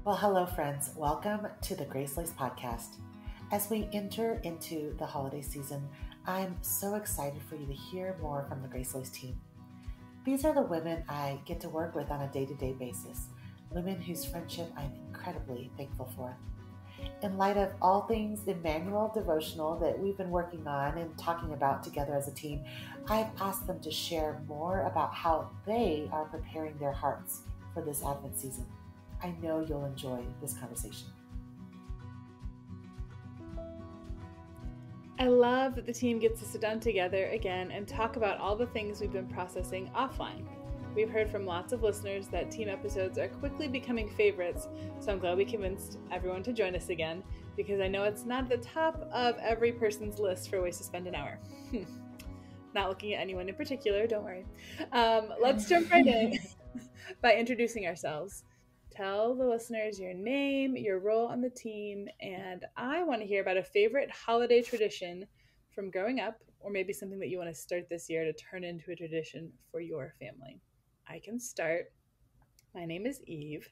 Well, hello, friends. Welcome to the GraceLaced podcast. As we enter into the holiday season, I'm so excited for you to hear more from the GraceLaced team. These are the women I get to work with on a day-to-day basis, women whose friendship I'm incredibly thankful for. In light of all things Emmanuel devotional that we've been working on and talking about together as a team, I've asked them to share more about how they are preparing their hearts for this Advent season. I know you'll enjoy this conversation. I love that the team gets to sit down together again and talk about all the things we've been processing offline. We've heard from lots of listeners that team episodes are quickly becoming favorites, so I'm glad we convinced everyone to join us again, because I know it's not at the top of every person's list for ways to spend an hour. Not looking at anyone in particular, don't worry. Let's jump right in by introducing ourselves. Tell the listeners your name, your role on the team, and I want to hear about a favorite holiday tradition from growing up, or maybe something that you want to start this year to turn into a tradition for your family. I can start. My name is Eve.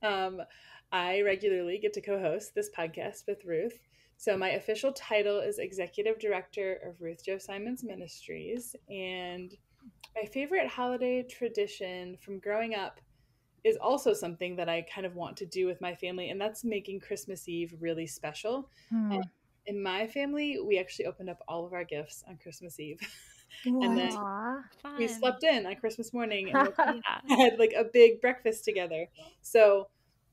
I regularly get to co-host this podcast with Ruth. So my official title is Executive Director of Ruth Jo Simon's Ministries, and my favorite holiday tradition from growing up is also something that I kind of want to do with my family, and that's making Christmas Eve really special. In my family, we actually opened up all of our gifts on Christmas Eve. And then we slept in on Christmas morning and had like a big breakfast together. So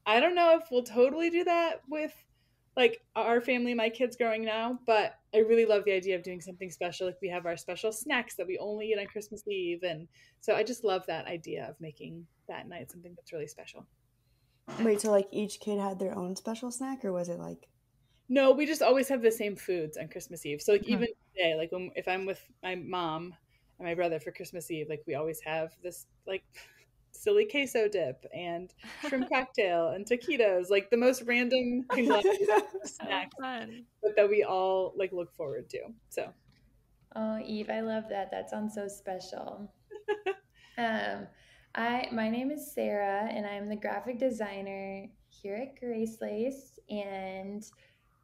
I don't know if we'll totally do that with like our family, my kids growing now, but I really love the idea of doing something special. Like we have our special snacks that we only eat on Christmas Eve. And so I just love that idea of making that night something that's really special. Wait, so like each kid had their own special snack, or was it like? No, we just always have the same foods on Christmas Eve. So like even today, like if I'm with my mom and my brother for Christmas Eve, like we always have this like silly queso dip and shrimp cocktail and taquitos, like the most random snacks, but that we all like look forward to. So, oh, Eve, I love that. That sounds so special. My name is Sarah, and I'm the graphic designer here at GraceLaced, and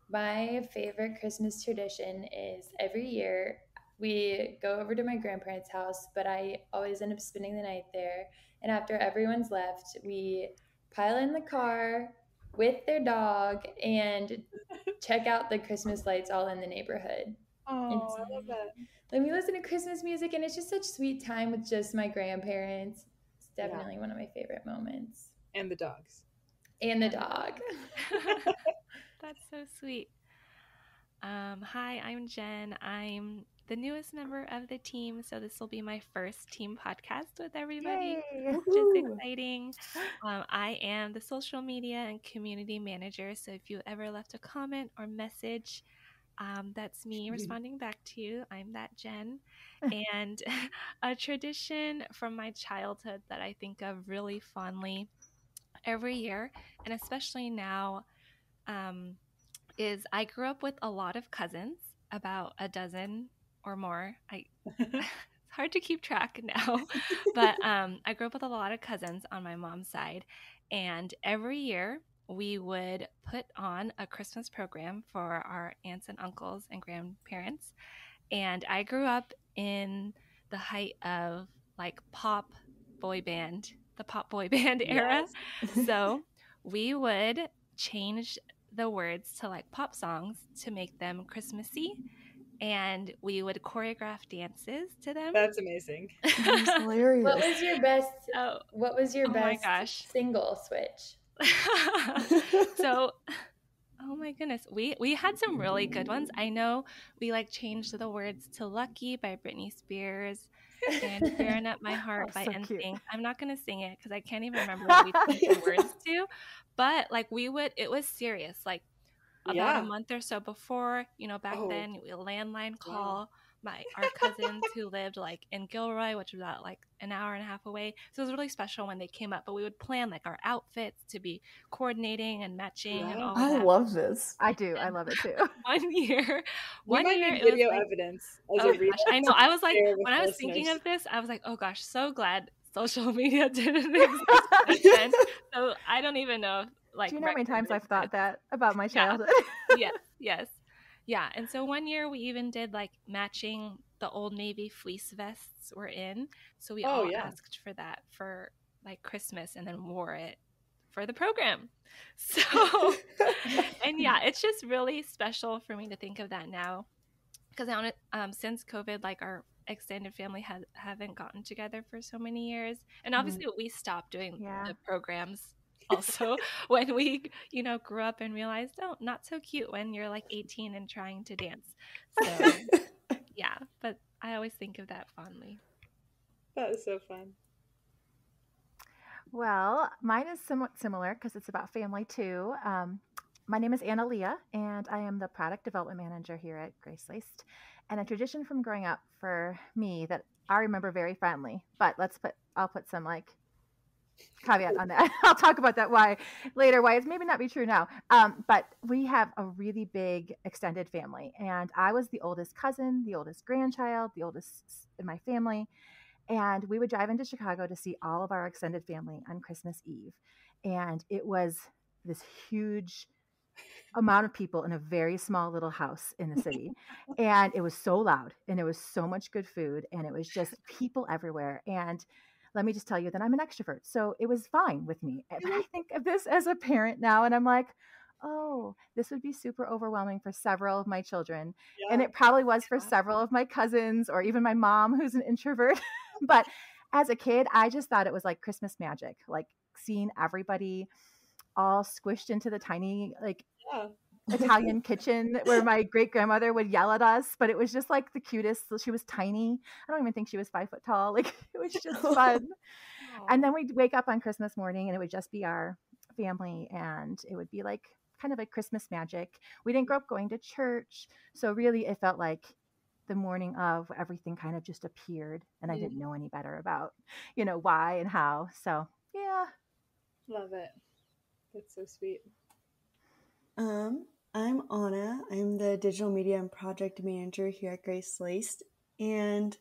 my favorite Christmas tradition is every year we go over to my grandparents' house, but I always end up spending the night there. And after everyone's left, we pile in the car with their dog and check out the Christmas lights all in the neighborhood. Oh, I love that. Then we listen to Christmas music, and it's just such sweet time with just my grandparents. It's definitely one of my favorite moments. And the dogs. And the dog. That's so sweet. Hi, I'm Jen. I'm the newest member of the team, so this will be my first team podcast with everybody, which is exciting. I am the social media and community manager, so if you ever left a comment or message, that's me responding back to you. I'm that Jen. And a tradition from my childhood that I think of really fondly every year, and especially now, is I grew up with a lot of cousins, about a dozen or more. It's hard to keep track now, but I grew up with a lot of cousins on my mom's side, and every year we would put on a Christmas program for our aunts and uncles and grandparents. And I grew up in the height of like the pop boy band era. So we would change the words to like pop songs to make them Christmassy, and we would choreograph dances to them. That's amazing. That's hilarious. What was your best single switch? So, oh my goodness, we had some really good ones. I know we like changed the words to Lucky by Britney Spears and Tearing Up My Heart by NSYNC. I'm not going to sing it because I can't even remember what we changed the words to, but like it was serious. Like about a month or so before, back then, we landline call our cousins who lived like in Gilroy, which was about like an hour and a half away. So it was really special when they came up, but we would plan like our outfits to be coordinating and matching and all I that. love this. I do. I love it too. One year need video evidence. Oh gosh, I know. I was like, when I was thinking of this, I was like, oh gosh, so glad social media didn't exist back then. So I don't even know like Do you know how many times recommended I've thought that about my Yeah. childhood? Yes. Yeah. And so one year we even did like matching the Old Navy fleece vests were in. So we all asked for that for like Christmas and then wore it for the program. So, and yeah, it's just really special for me to think of that now. Because since COVID, like our extended family haven't gotten together for so many years. And obviously we stopped doing the programs also when we, grew up and realized, oh, not so cute when you're like 18 and trying to dance. So yeah, but I always think of that fondly. That is so fun. Well, mine is somewhat similar because it's about family too. My name is Anna Leah, and I am the product development manager here at GraceLaced. And a tradition from growing up for me that I remember very fondly, but I'll put some like caveat on that. I'll talk about that why it's maybe not be true now. But we have a really big extended family, and I was the oldest cousin, the oldest grandchild, the oldest in my family. And we would drive into Chicago to see all of our extended family on Christmas Eve. And it was this huge amount of people in a very small little house in the city. And it was so loud and it was so much good food and it was just people everywhere. And let me just tell you that I'm an extrovert. So it was fine with me. But I think of this as a parent now and I'm like, oh, this would be super overwhelming for several of my children. Yeah. And it probably was for several of my cousins or even my mom, who's an introvert. But as a kid, I just thought it was like Christmas magic, like seeing everybody all squished into the tiny, like Italian kitchen where my great grandmother would yell at us. But it was just like the cutest. She was tiny. I don't even think she was 5 foot tall. Like it was just fun. And then we'd wake up on Christmas morning and it would just be our family and it would be like kind of like Christmas magic. We didn't grow up going to church. So really it felt like the morning of everything kind of just appeared and I didn't know any better about, why and how. So yeah. Love it. That's so sweet. I'm Anna. I'm the digital media and project manager here at GraceLaced. And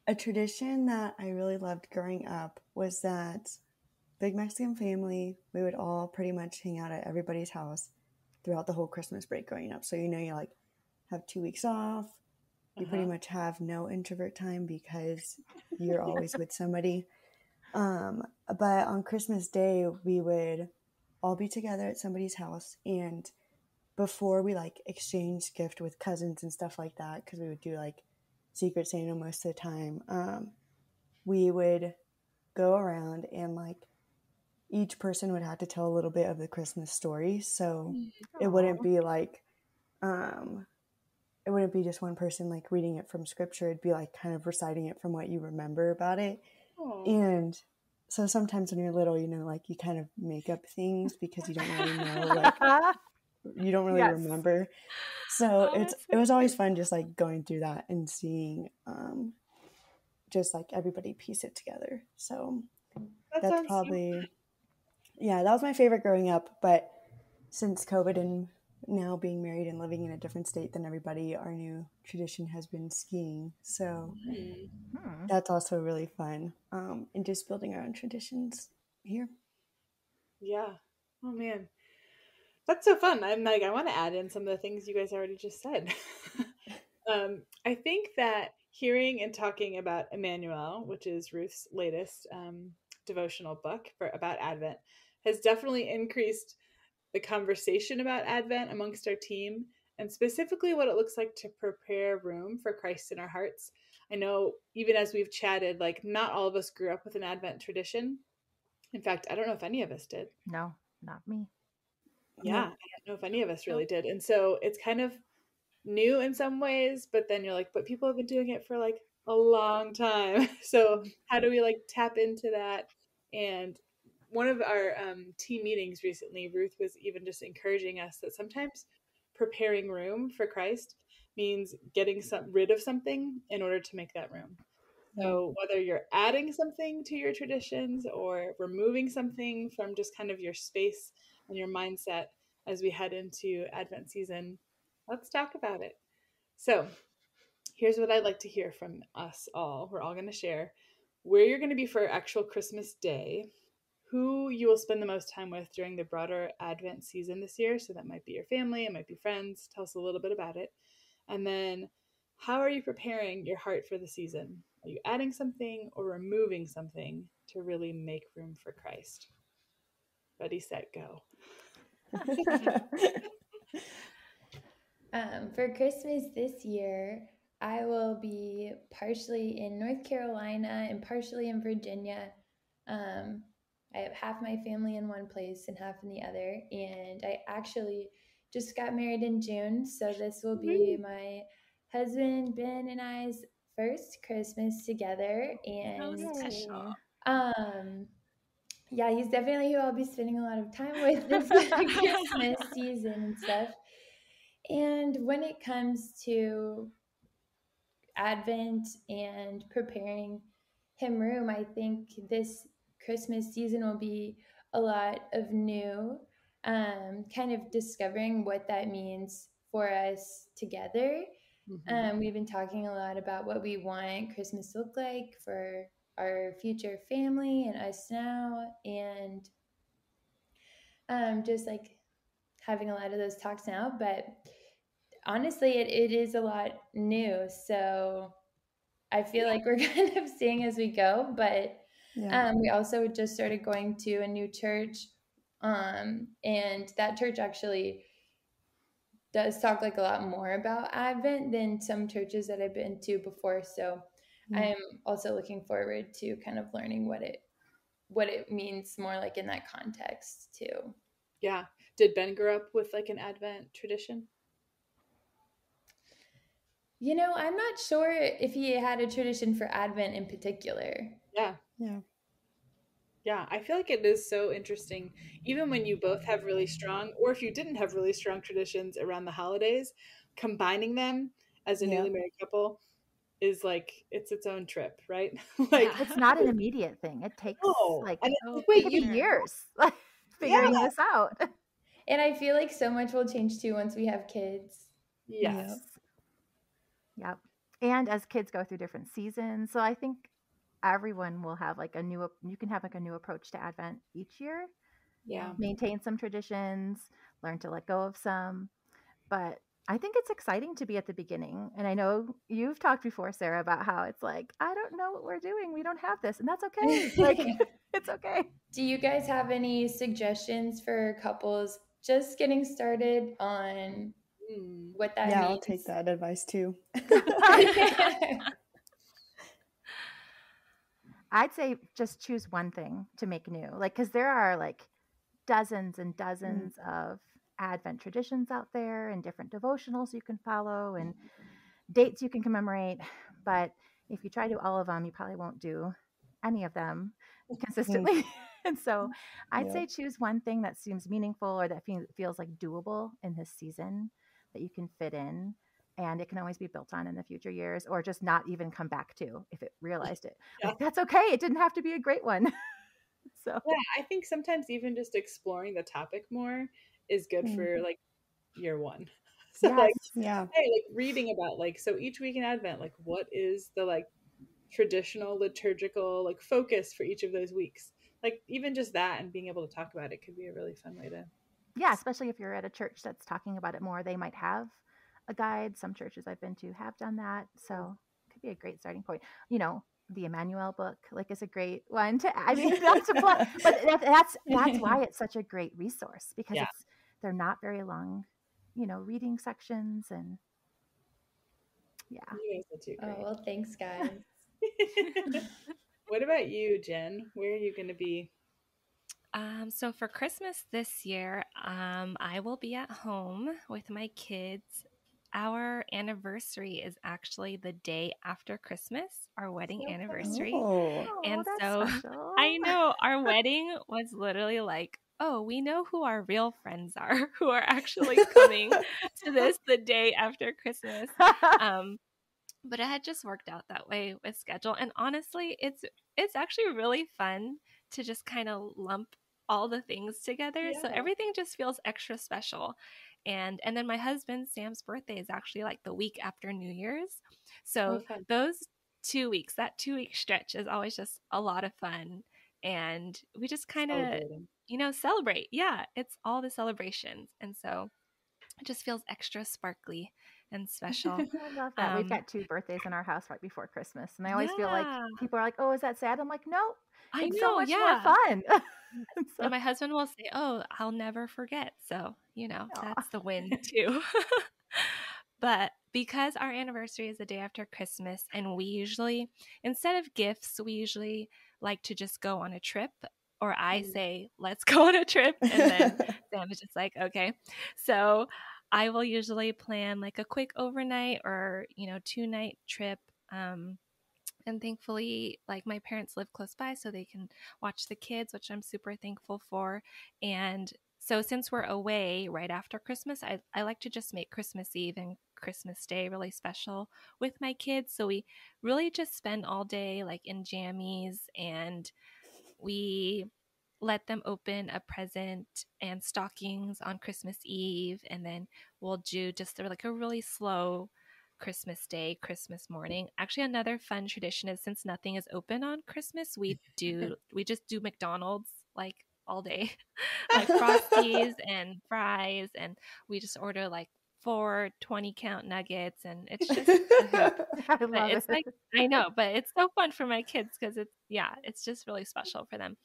a tradition that I really loved growing up was that big Mexican family, we would all pretty much hang out at everybody's house throughout the whole Christmas break growing up. So, you like have 2 weeks off. You pretty much have no introvert time because you're always with somebody. But on Christmas Day, we would all be together at somebody's house. And before we like exchange gift with cousins and stuff like that, because we would do like Secret Santa most of the time, we would go around and like each person would have to tell a little bit of the Christmas story. So it wouldn't be like, it wouldn't be just one person like reading it from scripture. It'd be like kind of reciting it from what you remember about it. And so sometimes when you're little, like you kind of make up things because you don't really know, like you don't really remember. So it was always fun just like going through that and seeing just like everybody piece it together. So that's probably, that was my favorite growing up. But since COVID and now being married and living in a different state than everybody, our new tradition has been skiing. So that's also really fun. And just building our own traditions here. Yeah. Oh man. That's so fun. I'm like, I want to add in some of the things you guys already just said. I think that hearing and talking about Emmanuel, which is Ruth's latest devotional book about Advent, has definitely increased the conversation about Advent amongst our team, and specifically what it looks like to prepare room for Christ in our hearts. I know even as we've chatted, like not all of us grew up with an Advent tradition. In fact, I don't know if any of us did. No, not me. Yeah, I don't know if any of us really did. And so it's kind of new in some ways, but then you're like, but people have been doing it for like a long time. So how do we like tap into that? And one of our team meetings recently, Ruth was even just encouraging us that sometimes preparing room for Christ means getting rid of something in order to make that room. So whether you're adding something to your traditions or removing something from just kind of your space and your mindset as we head into Advent season, let's talk about it. So here's what I'd like to hear from us all. We're all going to share where you're going to be for actual Christmas Day, who you will spend the most time with during the broader Advent season this year. So that might be your family, it might be friends. Tell us a little bit about it. And then, how are you preparing your heart for the season? Are you adding something or removing something to really make room for Christ? Ready, set, go. For Christmas this year, I will be partially in North Carolina and partially in Virginia. I have half my family in one place and half in the other. And I actually just got married in June. So this will be my husband, Ben, and I's first Christmas together. So And special. yeah, he's definitely who I'll be spending a lot of time with this Christmas season and stuff. And when it comes to Advent and preparing him room, I think this Christmas season will be a lot of new, kind of discovering what that means for us together. We've been talking a lot about what we want Christmas to look like for our future family and us now, and just like having a lot of those talks now. But honestly, it is a lot new. So I feel like we're kind of seeing as we go. But we also just started going to a new church. And that church actually does talk like a lot more about Advent than some churches that I've been to before. So I'm also looking forward to kind of learning what it means more like in that context too. Yeah. Did Ben grow up with like an Advent tradition? You know, I'm not sure if he had a tradition for Advent in particular. Yeah. Yeah, I feel like it is so interesting, even when you both have really strong, or if you didn't have really strong traditions around the holidays, combining them as a newly married couple is like, it's its own trip, right? Like, It's not an immediate thing. It takes and it could be years figuring this out. And I feel like so much will change too once we have kids. Yes. Yep. And as kids go through different seasons. So I think everyone will have like you can have like a new approach to Advent each year. Yeah. Maintain some traditions, learn to let go of some. But I think it's exciting to be at the beginning. And I know you've talked before, Sarah, about how it's like, I don't know what we're doing. We don't have this. And that's okay. Like, it's okay. Do you guys have any suggestions for couples just getting started on what that means? Yeah, I'll take that advice too. I'd say just choose one thing to make new. Like, because there are like dozens and dozens of Advent traditions out there and different devotionals you can follow and dates you can commemorate. But if you try to do all of them, you probably won't do any of them consistently. And so I'd say choose one thing that seems meaningful or that feels like doable in this season that you can fit in. And it can always be built on in the future years, or just not even come back to if it realized it. Like, that's okay. It didn't have to be a great one. So yeah, I think sometimes even just exploring the topic more is good for like year one. So like, hey, like reading about like, so each week in Advent, like what is the like traditional liturgical like focus for each of those weeks? Like even just that and being able to talk about it could be a really fun way to. Yeah, especially if you're at a church that's talking about it more, they might have a guide. Some churches I've been to have done that. So it could be a great starting point. You know, the Emmanuel book like is a great one to, I mean, not to plug, but that's why it's such a great resource, because they're not very long, you know, reading sections. And You guys are too great. Oh, well, thanks guys. What about you, Jen? Where are you going to be? So for Christmas this year, I will be at home with my kids. Our anniversary is actually the day after Christmas, our wedding anniversary. And so special. I know our wedding was literally like, oh, we know who our real friends are who are actually coming to this the day after Christmas. But it had just worked out that way with schedule. And honestly, it's actually really fun to just kind of lump all the things together. So everything just feels extra special. And then my husband, Sam's birthday is actually like the week after New Year's. So those 2 weeks, that 2 week stretch is always just a lot of fun and we just kind of, Celebrating. celebrate. Yeah, it's all the celebrations. And so it just feels extra sparkly and special. I love that. We've got 2 birthdays in our house right before Christmas, and I always feel like Yeah, people are like, "Oh, is that sad?" I'm like, "No, I it's so know. much more Yeah. fun." So, And my husband will say, "Oh, I'll never forget." So, aw. that's the win too. But because our anniversary is the day after Christmas, and we usually, instead of gifts, we usually like to just go on a trip, or I say, let's go on a trip. And then Sam is just like, okay. So I will usually plan like a quick overnight or, 2-night trip. And thankfully, like, my parents live close by so they can watch the kids, which I'm super thankful for. And so since we're away right after Christmas, I like to just make Christmas Eve and Christmas Day really special with my kids. So we really just spend all day like in jammies, and we let them open a present and stockings on Christmas Eve, and then we'll do just like a really slow Christmas Day, Christmas morning. Actually, another fun tradition is, since nothing is open on Christmas, we just do McDonald's like all day, like Frosties and fries, and we just order like 4 20-count nuggets, and it's just a hoot. I But love it's it. like, I know, but it's so fun for my kids because it's just really special for them.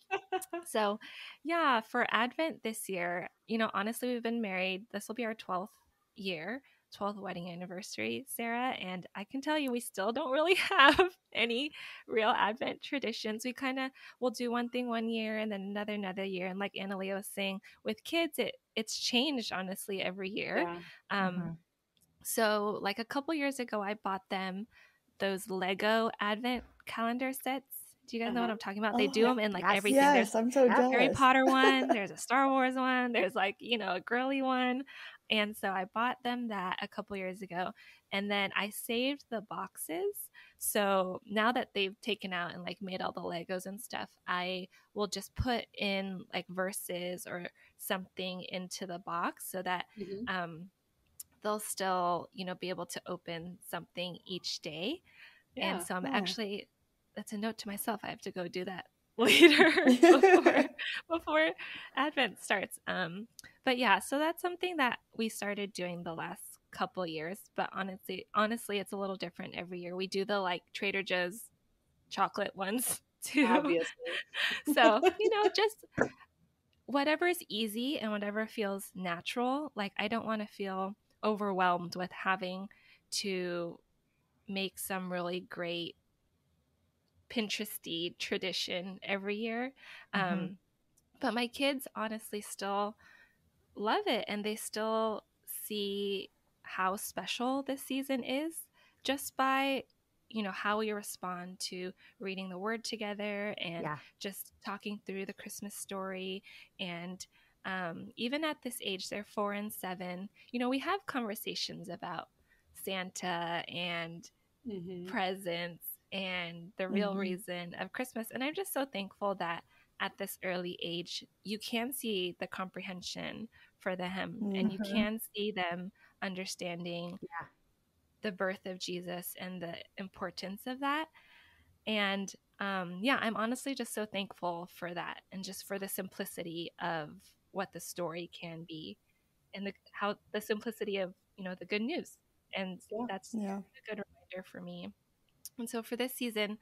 So, yeah, for Advent this year, honestly, we've been married. This will be our 12th year, 12th wedding anniversary, Sarah. And I can tell you, we still don't really have any real Advent traditions. We kind of will do one thing one year and then another year. And like Annalia was saying, with kids, it's changed, honestly, every year. Yeah. Um, so, like a couple years ago, I bought them those Lego Advent calendar sets. Do you guys know what I'm talking about? They do them in like Yes. everything. There's Yes, I'm so Yep. a Harry jealous. Potter one, there's a Star Wars one, there's like, a girly one. And so I bought them that a couple years ago, and then I saved the boxes. So now that they've taken out and like made all the Legos and stuff, I will just put in like verses or something into the box so that they'll still, be able to open something each day. Yeah. And so I'm Oh. actually, that's a note to myself. I have to go do that later before Advent starts. But yeah, so that's something that we started doing the last couple years. But honestly, it's a little different every year. We do the like Trader Joe's chocolate ones too. Obviously. So, just whatever is easy and whatever feels natural. Like, I don't want to feel overwhelmed with having to make some really great Pinteresty tradition every year. But my kids honestly still love it, and they still see how special this season is just by how we respond to reading the word together and just talking through the Christmas story. And even at this age, they're 4 and 7, we have conversations about Santa and presents and the real reason of Christmas. And I'm just so thankful that at this early age, you can see the comprehension for them, and you can see them understanding the birth of Jesus and the importance of that. And I'm honestly just so thankful for that, and just for the simplicity of what the story can be, and the simplicity of the good news. And that's a good reminder for me. And so for this season,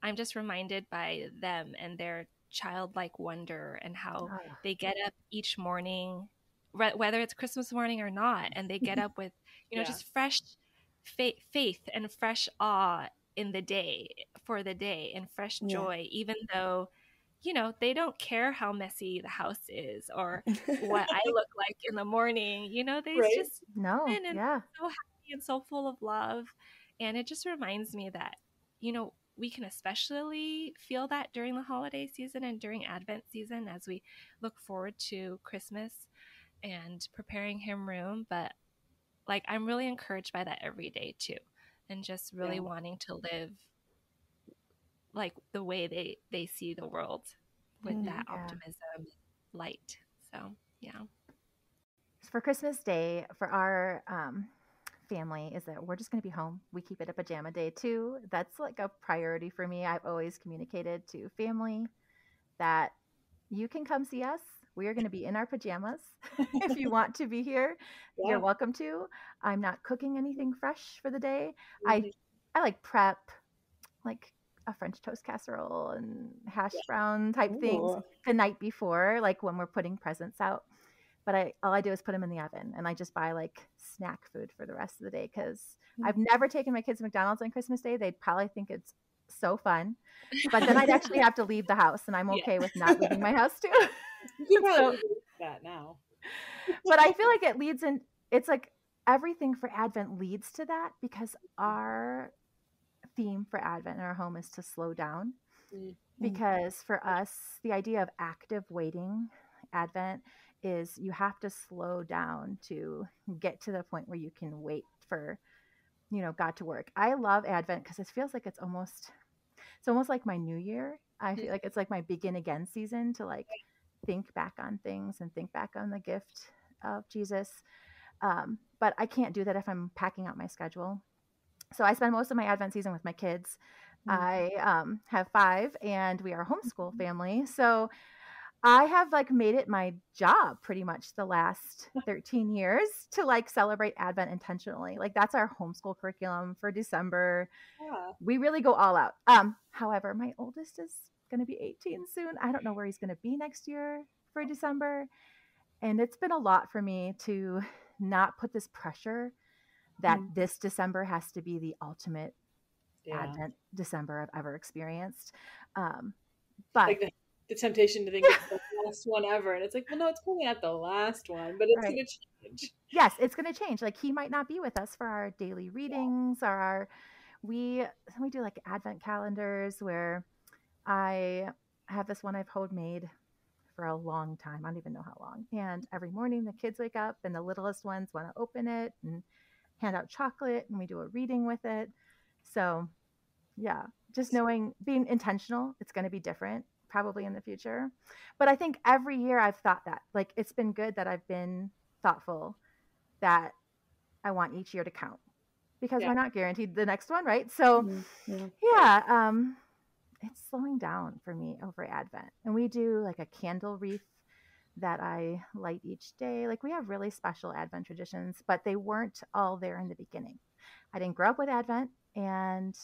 I'm just reminded by them and their childlike wonder, and how they get up each morning, whether it's Christmas morning or not, and they get up with, just fresh faith and fresh awe in the day, for the day, and fresh joy, even though, they don't care how messy the house is or what I look like in the morning. They just No. come in and so happy and so full of love. And it just reminds me that, we can especially feel that during the holiday season and during Advent season, as we look forward to Christmas and preparing him room. But like, I'm really encouraged by that every day too, and just really wanting to live like the way they see the world, with that optimism, light. So For Christmas Day, for our family, is that we're just going to be home. We keep it a pajama day too. That's like a priority for me. I've always communicated to family that you can come see us. We are going to be in our pajamas. If you want to be here, you're welcome to. I'm not cooking anything fresh for the day. I like prep like a French toast casserole and hash brown type things the night before, like when we're putting presents out. But all I do is put them in the oven, and I just buy like snack food for the rest of the day because I've never taken my kids to McDonald's on Christmas Day. They'd probably think it's so fun, but then I'd actually have to leave the house, and I'm okay with not leaving my house too. You can probably do that now. But I feel like it leads in. It's like everything for Advent leads to that because our theme for Advent in our home is to slow down. Because for us, the idea of active waiting, Advent, is you have to slow down to get to the point where you can wait for, God to work. I love Advent because it feels like it's almost like my new year. I feel like it's like my begin again season to like think back on things and think back on the gift of Jesus. But I can't do that if I'm packing out my schedule. So I spend most of my Advent season with my kids. I have 5 and we are a homeschool family. So I have like made it my job pretty much the last 13 years to like celebrate Advent intentionally. Like that's our homeschool curriculum for December. We really go all out. However, my oldest is going to be 18 soon. I don't know where he's going to be next year for December. And it's been a lot for me to not put this pressure that this December has to be the ultimate Advent December I've ever experienced. But like the temptation to think it's the last one ever. And it's like, well, no, it's probably not the last one, but it's going to change. Yes, it's going to change. Like he might not be with us for our daily readings or we do like Advent calendars where I have this one I've homemade for a long time. I don't even know how long. And every morning the kids wake up and the littlest ones want to open it and hand out chocolate and we do a reading with it. So yeah, just being intentional, it's going to be different probably in the future. But I think every year I've thought that like, it's been good that I've been thoughtful that I want each year to count because we're not guaranteed the next one. Right. So it's slowing down for me over Advent. And we do like a candle wreath that I light each day. Like we have really special Advent traditions, but they weren't all there in the beginning. I didn't grow up with Advent. And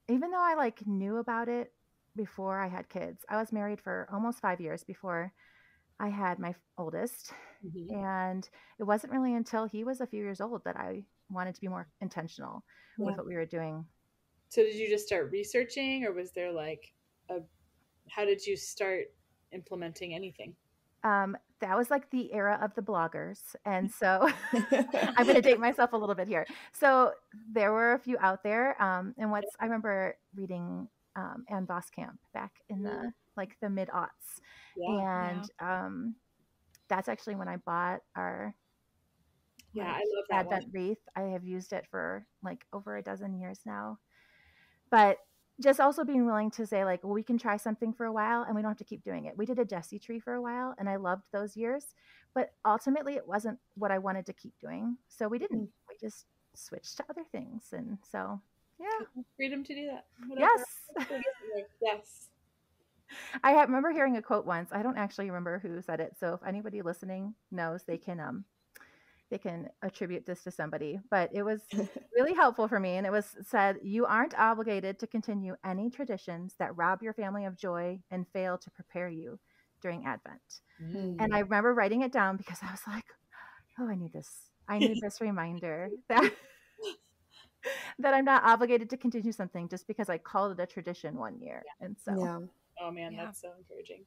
even though I like knew about it before I had kids, I was married for almost 5 years before I had my oldest. And it wasn't really until he was a few years old that I wanted to be more intentional with what we were doing. So did you just start researching or was there like how did you start implementing anything? That was like the era of the bloggers. And so I'm going to date myself a little bit here. So there were a few out there. And I remember reading Ann Voskamp back in the mid-aughts. And that's actually when I bought our I love that Advent wreath. I have used it for like over a dozen years now. But just also being willing to say like, well, we can try something for a while and we don't have to keep doing it. We did a Jessie tree for a while and I loved those years, but ultimately it wasn't what I wanted to keep doing. So we didn't, we just switched to other things. And so, freedom to do that. Yes. I remember hearing a quote once. I don't actually remember who said it. So if anybody listening knows, they can attribute this to somebody, but it was really helpful for me. And it was said, you aren't obligated to continue any traditions that rob your family of joy and fail to prepare you during Advent. And I remember writing it down because I was like, oh, I need this. I need this reminder that I'm not obligated to continue something just because I called it a tradition one year. And so, oh man, that's so encouraging.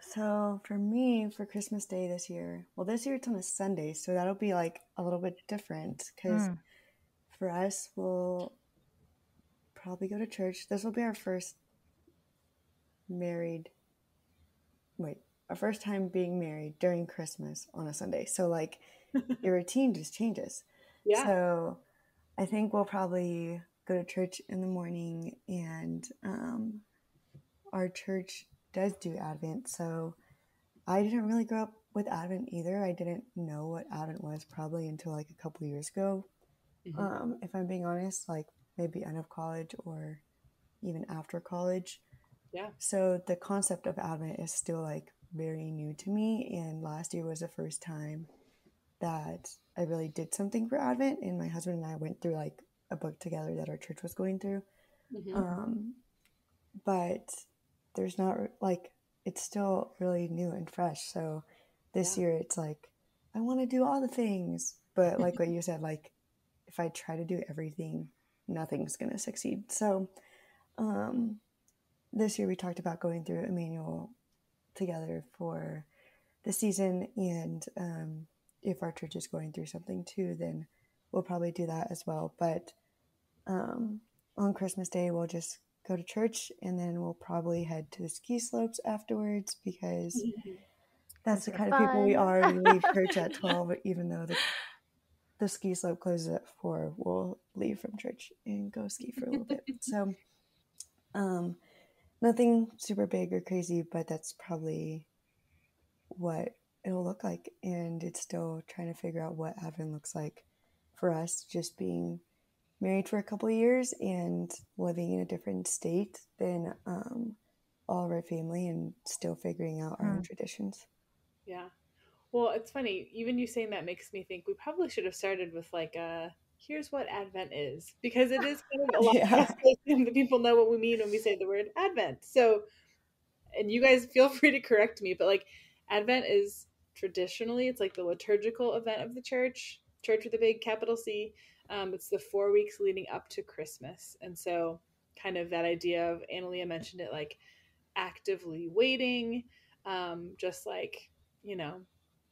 So for me, for Christmas Day this year it's on a Sunday, so that'll be like a little bit different because for us, we'll probably go to church. This will be our first time being married during Christmas on a Sunday. So like your routine just changes. So I think we'll probably go to church in the morning and our church does do Advent, so I didn't really grow up with Advent either. I didn't know what Advent was probably until like a couple years ago. If I'm being honest, like maybe end of college or even after college. Yeah. So the concept of Advent is still like very new to me. And last year was the first time that I really did something for Advent. And my husband and I went through like a book together that our church was going through. But there's not like, it's still really new and fresh. So this year it's like, I want to do all the things. But like what you said, like if I try to do everything, nothing's going to succeed. So this year we talked about going through Emmanuel together for the season. And if our church is going through something too, then we'll probably do that as well. But on Christmas Day, we'll just go to church, and then we'll probably head to the ski slopes afterwards, because that's the kind of people we are. We leave church at 12, even though the ski slope closes at 4. We'll leave from church and go ski for a little bit. So nothing super big or crazy, but that's probably what it'll look like. And it's still trying to figure out what Advent looks like for us, just being married for a couple of years and living in a different state than all of our family, and still figuring out our own traditions. Yeah. Well, it's funny. Even you saying that makes me think we probably should have started with like here's what Advent is, because it is kind of a lot of that people know what we mean when we say the word Advent. So, and you guys feel free to correct me, but like Advent is traditionally, it's like the liturgical event of the church with a big capital C. It's the 4 weeks leading up to Christmas. And so kind of that idea of, Analia mentioned it, like actively waiting, just like, you know,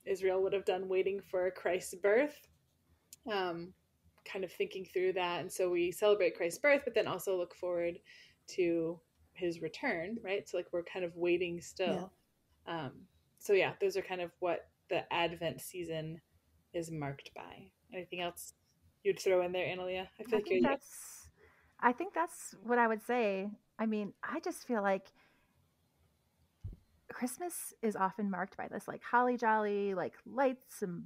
Israel would have done waiting for Christ's birth, kind of thinking through that. And so we celebrate Christ's birth, but then also look forward to his return, right? So like we're kind of waiting still. Yeah. So yeah, those are kind of what the Advent season is marked by. Anything else you'd throw in there, Analia? I think that's what I would say. I mean, I just feel like Christmas is often marked by this like holly jolly, like lights and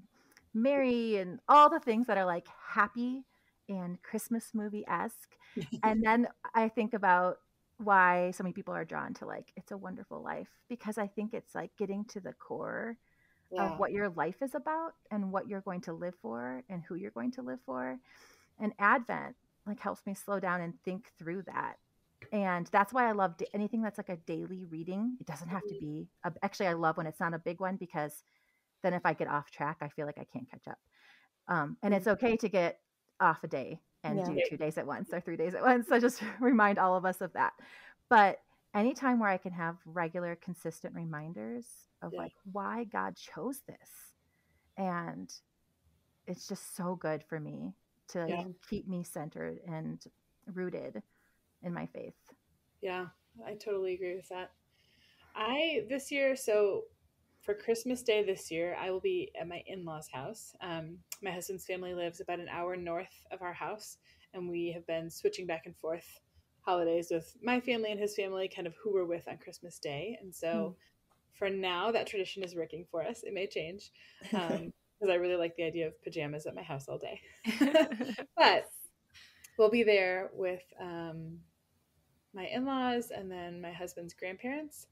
merry and all the things that are like happy and Christmas movie-esque. And then I think about why so many people are drawn to like It's a Wonderful Life, because I think it's like getting to the core of what your life is about and what you're going to live for and who you're going to live for. And Advent like helps me slow down and think through that. And that's why I love anything that's like a daily reading. It doesn't have to be actually, I love when it's not a big one, because then if I get off track, I feel like I can't catch up. And it's okay to get off a day and do 2 days at once or 3 days at once. So just remind all of us of that. But anytime where I can have regular, consistent reminders of like why God chose this. And it's just so good for me to like keep me centered and rooted in my faith. Yeah, I totally agree with that. This year, so for Christmas Day this year, I will be at my in-laws' house. My husband's family lives about an hour north of our house, and we have been switching back and forth holidays with my family and his family, kind of who we're with on Christmas Day. And so for now, that tradition is working for us. It may change, because I really like the idea of pajamas at my house all day. But we'll be there with my in-laws, and then my husband's grandparents,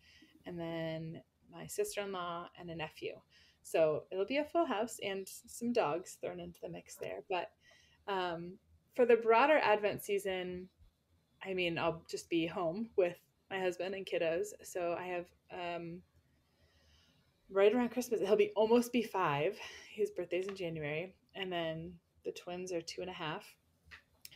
and then my sister-in-law and a nephew. So it'll be a full house and some dogs thrown into the mix there. But for the broader Advent season, I mean, I'll just be home with my husband and kiddos. So I have right around Christmas, he'll be almost be 5. His birthday's in January, and then the twins are 2.5.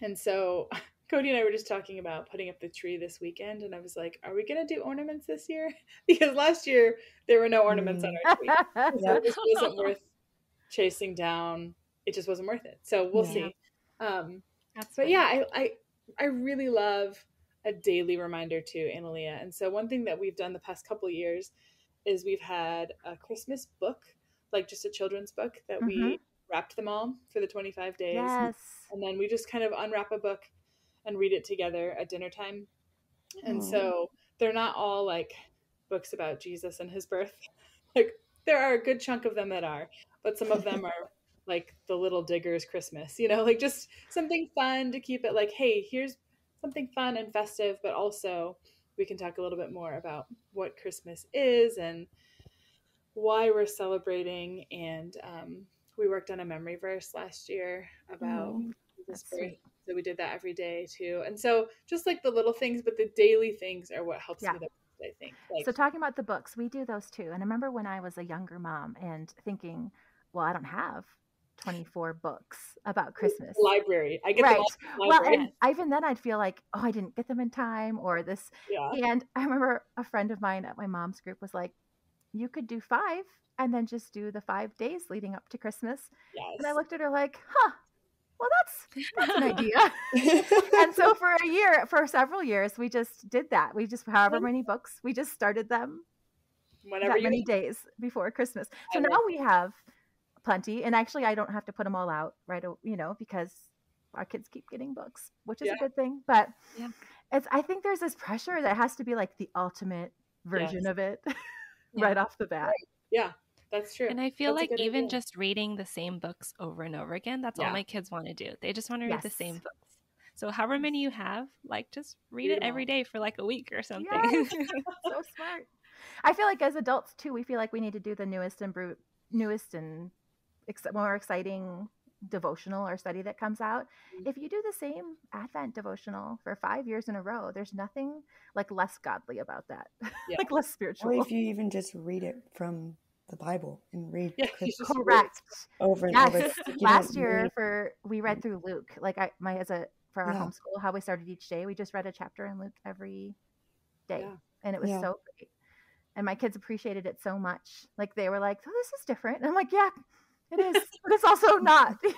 And so Cody and I were just talking about putting up the tree this weekend, and I was like, are we going to do ornaments this year? Because last year there were no ornaments on our tree. So it just wasn't worth chasing down. It just wasn't worth it. So we'll see. But yeah, I really love a daily reminder too, Analia. And so one thing that we've done the past couple of years is we've had a Christmas book, like just a children's book that we wrapped them all for the 25 days. Yes. And then we just kind of unwrap a book and read it together at dinner time. And so they're not all like books about Jesus and his birth. Like there are a good chunk of them that are, but some of them are like the Little Diggers Christmas, like just something fun to keep it like, hey, here's something fun and festive, but also we can talk a little bit more about what Christmas is and why we're celebrating. And we worked on a memory verse last year about Jesus' That's birth. sweet. So we did that every day too. And so just like the little things, but the daily things are what helps Yeah. me the most, I think. Like, So talking about the books, we do those too. And I remember when I was a younger mom and thinking, well, I don't have 24 books about Christmas. library. I get them all Right. from the Well, library. and even then I'd feel like, oh, I didn't get them in time or this. Yeah. And I remember a friend of mine at my mom's group was like, you could do 5 and then just do the 5 days leading up to Christmas. And I Yes. looked at her like, huh, well, that's an idea. And so for several years, we just did that. We just, however many books, we just started them Whenever that you many days before Christmas. So I now love we have plenty. And actually, I don't have to put them all out, right? Because our kids keep getting books, which is Yeah. a good thing. But Yeah. I think there's this pressure that has to be like the ultimate version Yes. of it Yeah. right off the bat. Yeah, that's true. And I feel That's a like good even idea. just reading the same books over and over again, that's all Yeah. my kids want to do. They just want to read the Yes. same books. So however many you have, like just read Read it them every all. day for like a week or something. Yes. So smart. I feel like as adults too, we feel like we need to do the newest and more exciting devotional or study that comes out. If you do the same Advent devotional for 5 years in a row, there's nothing like less godly about that. Yeah. Like less spiritual. Or if you even just read it from the Bible and read Yeah, Christmas Correct. over and Yes. over. You Last don't year need- we read through Luke. Like for our Yeah. homeschool, how we started each day, we just read a chapter in Luke every day. Yeah. And it was Yeah. so great. And my kids appreciated it so much. Like they were like, "Oh, this is different." And I'm like, "Yeah, it is, but it's also not." Like,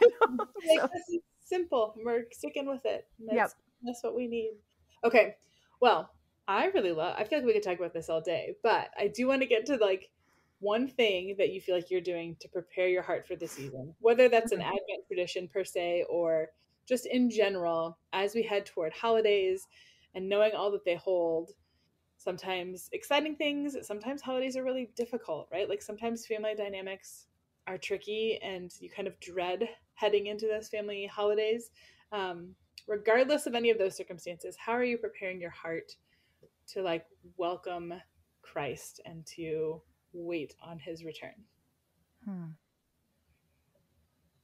So, this is simple. We're sticking with it. Yep. That's what we need. Okay. Well, I feel like we could talk about this all day, but I do want to get to like one thing that you feel like you're doing to prepare your heart for the season, whether that's an Advent tradition per se or just in general as we head toward holidays and knowing all that they hold. Sometimes exciting things, sometimes holidays are really difficult, right? Like sometimes family dynamics are tricky and you kind of dread heading into those family holidays. Regardless of any of those circumstances, how are you preparing your heart to like welcome Christ and to wait on his return?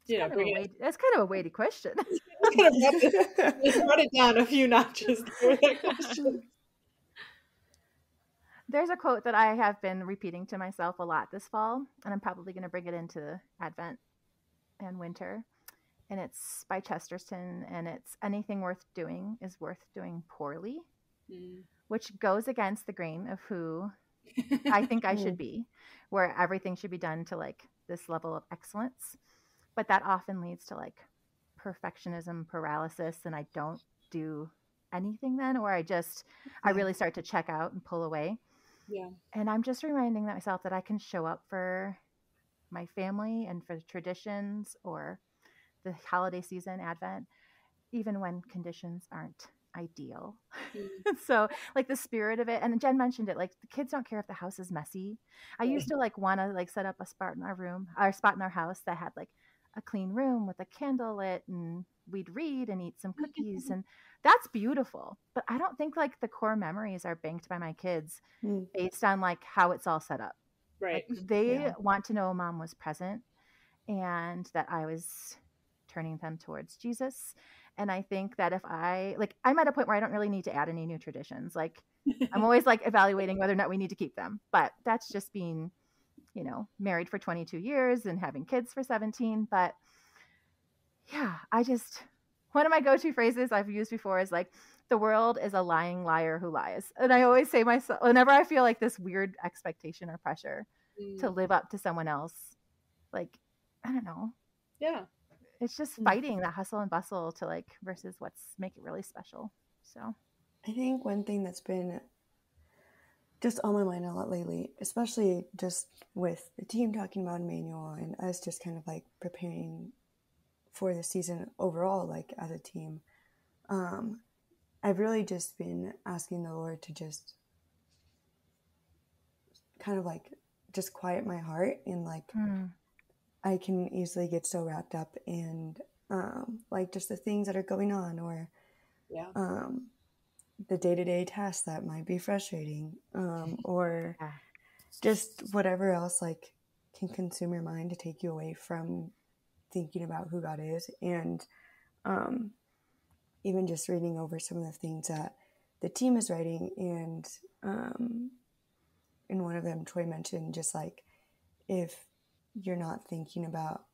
that's kind of a weighty question. Let's brought it down a few notches there with that question. There's a quote that I have been repeating to myself a lot this fall, and I'm probably going to bring it into Advent and winter. And it's by Chesterton, and it's anything worth doing is worth doing poorly, which goes against the grain of who I think I should be, where everything should be done to like this level of excellence. But that often leads to like perfectionism paralysis, and I don't do anything then, or I really start to check out and pull away. Yeah. And I'm just reminding myself that I can show up for my family and for traditions or the holiday season, Advent, even when conditions aren't ideal. So like the spirit of it, and Jen mentioned it, like the kids don't care if the house is messy. I used to like want to like set up a spot in our house that had like a clean room with a candle lit, and we'd read and eat some cookies, and that's beautiful. But I don't think like the core memories are banked by my kids based on like how it's all set up. Right. Like, they want to know mom was present and that I was turning them towards Jesus. And I think that if I'm at a point where I don't really need to add any new traditions. Like I'm always like evaluating whether or not we need to keep them. But that's just being, married for 22 years and having kids for 17. But yeah, one of my go-to phrases I've used before is like, the world is a lying liar who lies. And I always say myself, whenever I feel like this weird expectation or pressure to live up to someone else, like, I don't know. Yeah. It's just fighting that hustle and bustle to like versus make it really special. So I think one thing that's been just on my mind a lot lately, especially just with the team talking about Emmanuel and us just kind of like preparing for the season overall, like as a team, I've really just been asking the Lord to just kind of like just quiet my heart and like I can easily get so wrapped up in like just the things that are going on, or the day-to-day tasks that might be frustrating, or just whatever else like can consume your mind to take you away from thinking about who God is. And even just reading over some of the things that the team is writing, and in one of them, Troy mentioned just like, if you're not thinking about,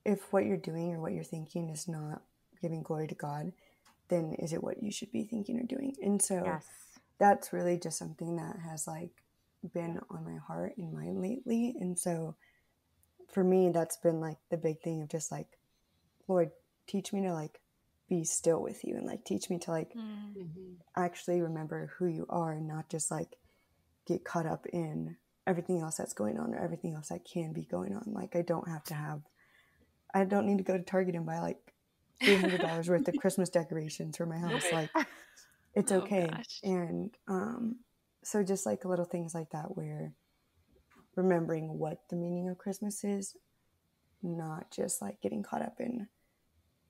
if what you're doing or what you're thinking is not giving glory to God, then is it what you should be thinking or doing? And so that's really just something that has like been on my heart and mind lately. And so for me, that's been like the big thing of just like, Lord, teach me to like be still with you, and like teach me to like actually remember who you are, and not just like get caught up in everything else that's going on or everything else that can be going on. Like I don't need to go to Target and buy like $300 worth of Christmas decorations for my house. Like it's okay. And so just like little things like that, where remembering what the meaning of Christmas is, not just like getting caught up in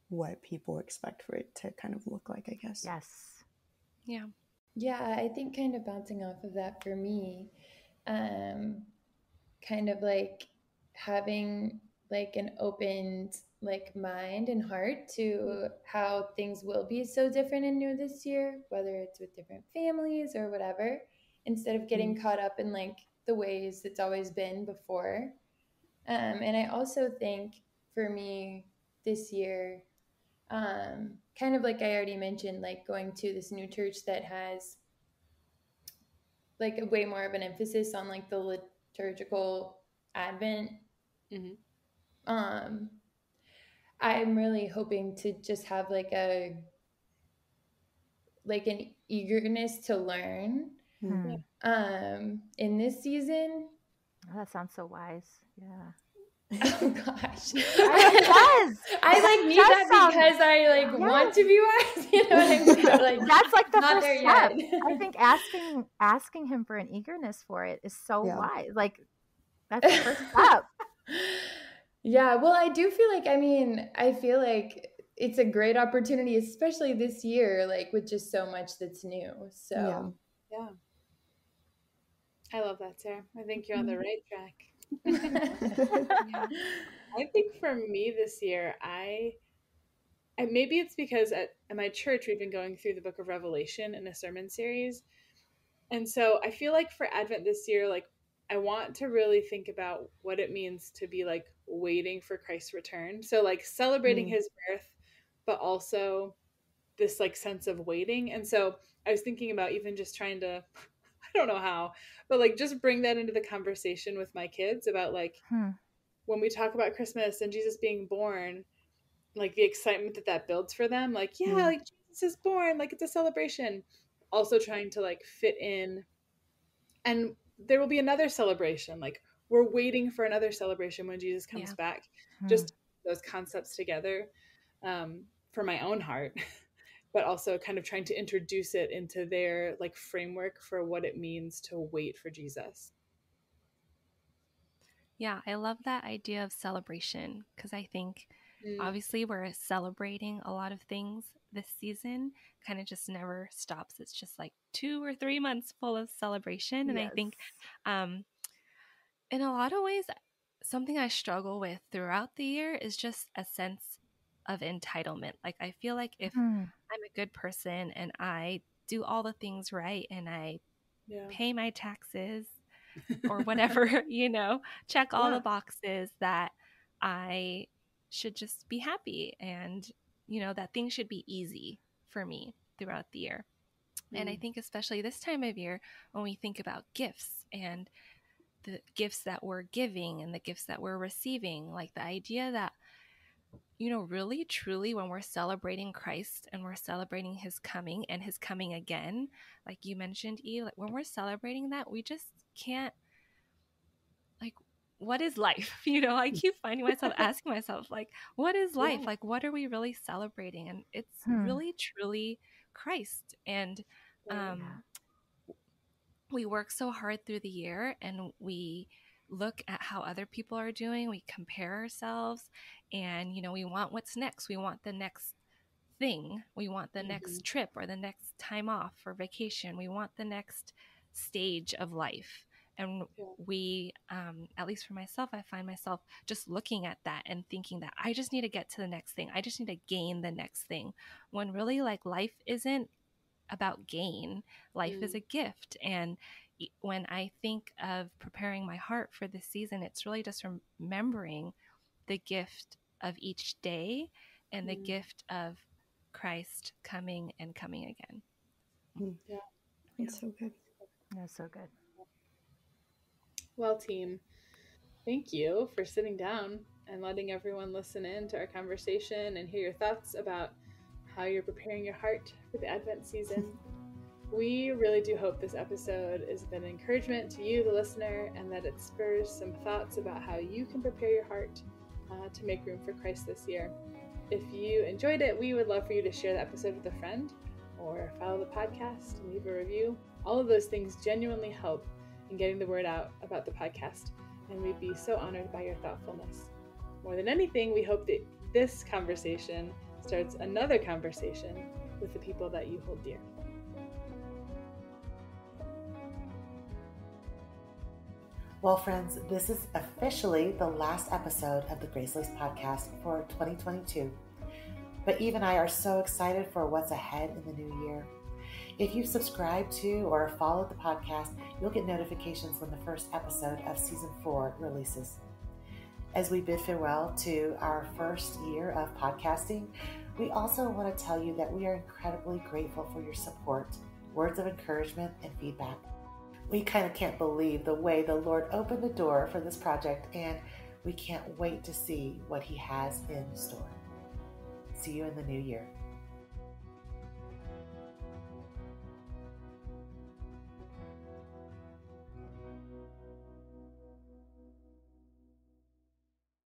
what people expect for it to kind of look like, I guess. Yeah, I think kind of bouncing off of that for me, kind of like having like an opened like mind and heart to how things will be so different and new this year, whether it's with different families or whatever, instead of getting caught up in like the ways it's always been before. And I also think for me this year, kind of like I already mentioned, like going to this new church that has like a way more of an emphasis on like the liturgical Advent. I'm really hoping to just have like an eagerness to learn in this season. Oh, that sounds so wise. Yeah. Oh gosh. It does. I like need that because I like want to be wise. You know what I mean? But, like, that's like the not first there step. yet. I think asking him for an eagerness for it is so wise. Like that's the first step. Yeah, well, I do feel like, I mean, I feel like it's a great opportunity, especially this year, like with just so much that's new. So yeah. I love that, Sarah. I think you're on the right track. I think for me this year, maybe it's because at my church we've been going through the book of Revelation in a sermon series. And so I feel like for Advent this year, like I want to really think about what it means to be like waiting for Christ's return. So like celebrating his birth, but also this like sense of waiting. And so I was thinking about even just trying to, I don't know how, but like just bring that into the conversation with my kids about like when we talk about Christmas and Jesus being born, like the excitement that builds for them. Like, like Jesus is born, like it's a celebration. Also trying to like fit in, and there will be another celebration. Like we're waiting for another celebration when Jesus comes back. Just those concepts together for my own heart, but also kind of trying to introduce it into their like framework for what it means to wait for Jesus. Yeah, I love that idea of celebration, because I think obviously we're celebrating a lot of things this season. Kind of just never stops. It's just like 2 or 3 months full of celebration. And I think in a lot of ways, something I struggle with throughout the year is just a sense of entitlement. Like I feel like if I'm a good person and I do all the things right and I pay my taxes or whatever, check all the boxes, that I should just be happy, and, that things should be easy for me throughout the year. And I think especially this time of year, when we think about gifts and the gifts that we're giving and the gifts that we're receiving, like the idea that, really, truly, when we're celebrating Christ and we're celebrating his coming and his coming again, like you mentioned, E, like when we're celebrating that, we just can't, like, what is life? I keep finding myself asking myself, like, what is life? Like, what are we really celebrating? And it's really, truly Christ. And we work so hard through the year, and we look at how other people are doing. We compare ourselves, and, we want what's next. We want the next thing. We want the next trip or the next time off or vacation. We want the next stage of life. And we, at least for myself, I find myself just looking at that and thinking that I just need to get to the next thing. I just need to gain the next thing. When really, like, life isn't about gain. Life is a gift. And when I think of preparing my heart for this season, it's really just remembering the gift of each day and the gift of Christ coming and coming again. Yeah. It's so good. That's so good. Well, team, thank you for sitting down and letting everyone listen in to our conversation and hear your thoughts about how you're preparing your heart for the Advent season. We really do hope this episode has been an encouragement to you, the listener, and that it spurs some thoughts about how you can prepare your heart to make room for Christ this year. If you enjoyed it, we would love for you to share the episode with a friend or follow the podcast and leave a review. All of those things genuinely help in getting the word out about the podcast, and we'd be so honored by your thoughtfulness. More than anything, we hope that this conversation starts another conversation with the people that you hold dear. Well, friends, this is officially the last episode of the GraceLaced podcast for 2022. But Eve and I are so excited for what's ahead in the new year. If you've subscribed to or followed the podcast, you'll get notifications when the first episode of season 4 releases. As we bid farewell to our first year of podcasting, we also want to tell you that we are incredibly grateful for your support, words of encouragement, and feedback. We kind of can't believe the way the Lord opened the door for this project, and we can't wait to see what He has in store. See you in the new year.